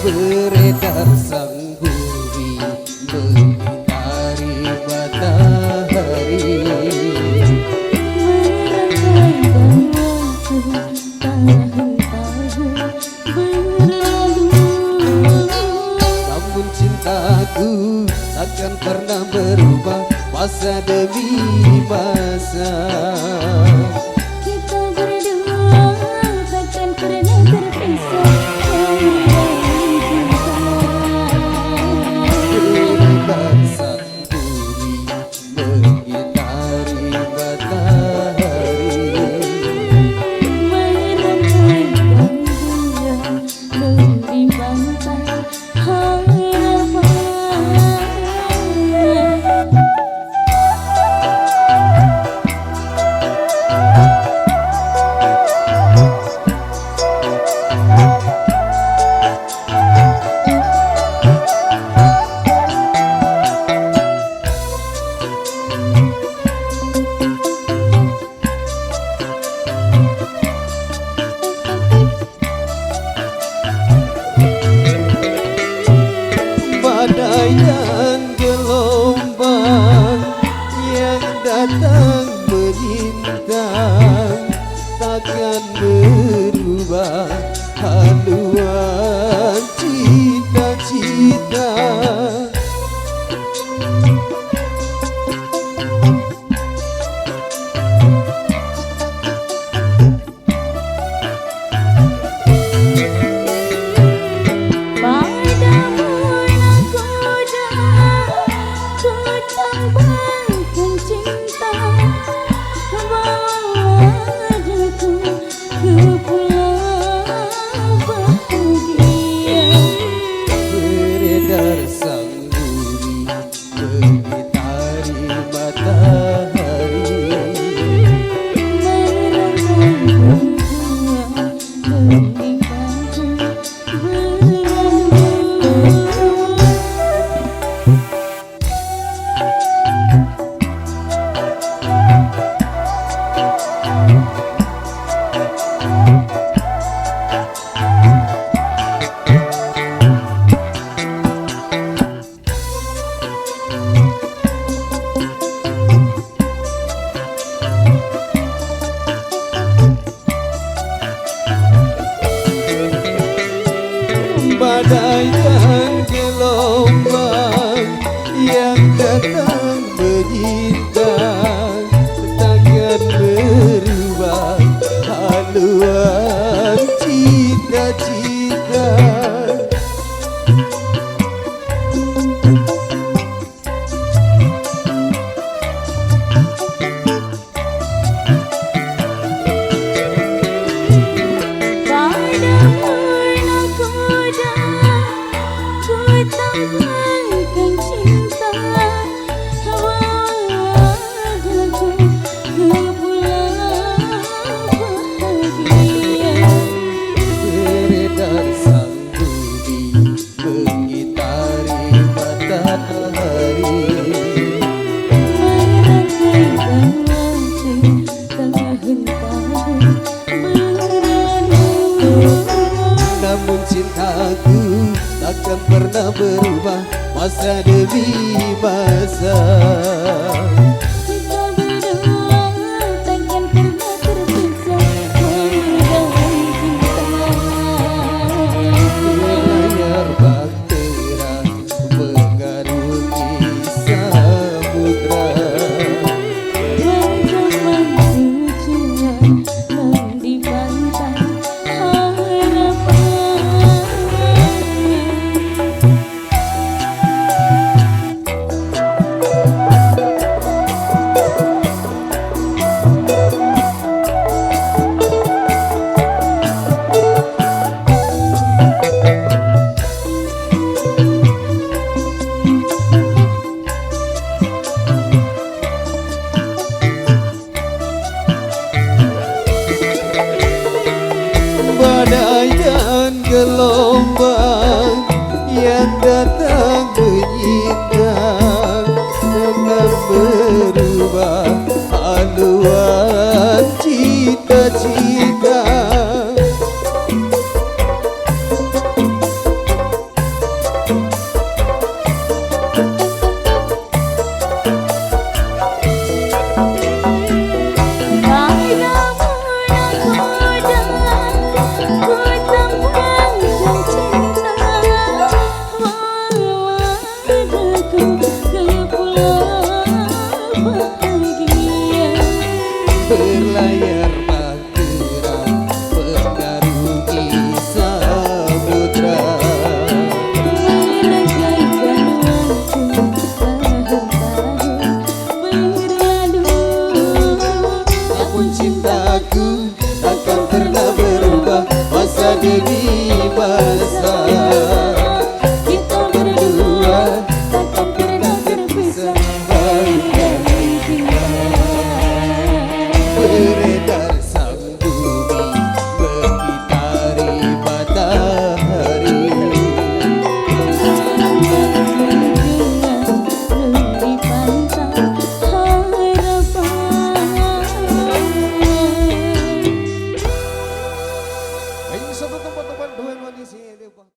Beredar sang bumi mengitari matahari, merangkaikan waktu tahun-tahun berlalu. namun cintaku takkan pernah berubah masa demi masa. Kita berdua takkan pernah terpisah. Beredar sang bumi mengitari matahari, Merangkaikan bulan menimbangkan harapan. badai dan gelombang yang datang menyintang takkan berubah haluan cita-cita. Padamu aku dah ku tambahkan cinta, bawa hatiku ke pulau bahagia. Beredar sang bumi mengitari matahari, Merangkaikan bulan menimbangkan berlalu. badai dan gelombang yang datang menyintang takkan berubah haluan cita-cita. Padamu aku dah ku tambahkan cinta, bawa hatiku ke pulau bahagia. Beredar sang bumi mengitari matahari, Merangkaikan waktu tahun-tahun berlalu. namun cintaku takkan pernah berubah masa demi masa. Kita berdua takkan pernah terpisah dalam cinta. Layar bahtera mengarungi Berlayar bahtera mengarungi samudra. Namun cintaku takkan pernah berubah masa demi masa. Kita berdua takkan pernah terpisah. Beredar sang bumi mengitari matahari. Di pantai harapan. Ay, sa tempat-tempat doon mo di si